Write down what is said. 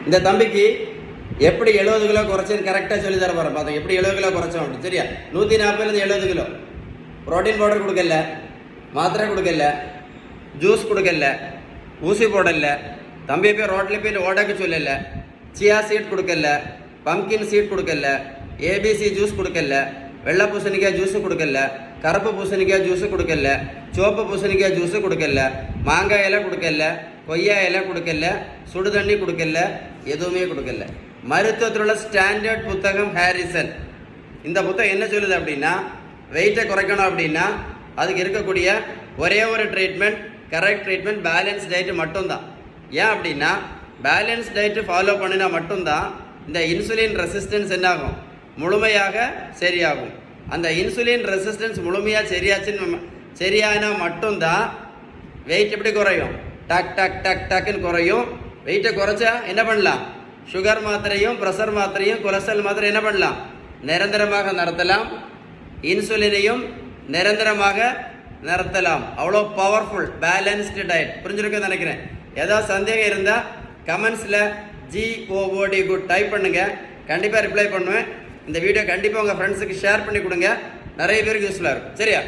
இந்த தம்பிக்கு எப்படி 70 கிலோ குறைச்சேன்னு கரெக்டாக சொல்லி தர போகிறேன். பார்த்தோம் எப்படி 70 கிலோ குறைச்சோம் அப்படின்னு. சரியா? 140 70 கிலோ. ப்ரோட்டீன் பவுடர் கொடுக்கல, மாத்திரை கொடுக்கல, ஜூஸ் கொடுக்கல, ஊசி போடல, தம்பியை போய் ரோட்டில் போய் ஓடக்க சொல்லல, சியா சீட் கொடுக்கல, பம்கின் சீட் கொடுக்கல, ஏபிசி ஜூஸ் கொடுக்கல, வெள்ளை பூசணிக்காய் ஜூஸு கொடுக்கல, கருப்பு பூசணிக்காய் ஜூஸு கொடுக்கல, சிவப்பு பூசணிக்காய் ஜூஸு கொடுக்கல, மாங்காய் இலை கொடுக்கல, கொய்யா இலை கொடுக்கல, சுடு தண்ணி கொடுக்கல, எதுவுமே கொடுக்கல. மருத்துவத்தில் உள்ள ஸ்டாண்டர்ட் புத்தகம் ஹாரிசன். இந்த புத்தகம் என்ன சொல்லுது அப்படின்னா, வெயிட்டை குறைக்கணும் அப்படின்னா அதுக்கு இருக்கக்கூடிய ஒரே ஒரு treatment, correct treatment, balance diet மட்டும்தான். ஏன் அப்படின்னா பேலன்ஸ் டயட்டு ஃபாலோ பண்ணினா மட்டும்தான் இந்த இன்சுலின் ரெசிஸ்டன்ஸ் என்னாகும், முழுமையாக சரியாகும். அந்த இன்சுலின் ரெசிஸ்டன்ஸ் முழுமையாக சரியானா மட்டும்தான் வெயிட் எப்படி குறையும், டக் டக் டக் டக்குன்னு குறையும். வெயிட்டை குறைச்சா என்ன பண்ணலாம், சுகர் மாத்திரையும் ப்ரெஷர் மாத்திரையும் கொலஸ்ட்ரால் மாத்திரை என்ன பண்ணலாம், நிரந்தரமாக நிறுத்தலாம். இன்சுலினையும் நிரந்தரமாக நிறுத்தலாம். அவ்வளோ பவர்ஃபுல் பேலன்ஸ்டு டயட். புரிஞ்சிருக்குன்னு நினைக்கிறேன். ஏதாவது சந்தேகம் இருந்தால் கமெண்ட்ஸில் GOOD குட் டைப் பண்ணுங்கள், கண்டிப்பாக ரிப்ளை பண்ணுவேன். இந்த வீடியோ கண்டிப்பாக உங்கள் ஃப்ரெண்ட்ஸுக்கு ஷேர் பண்ணி கொடுங்க, நிறைய பேருக்கு யூஸ்ஃபுல்லாக இருக்கும். சரியா?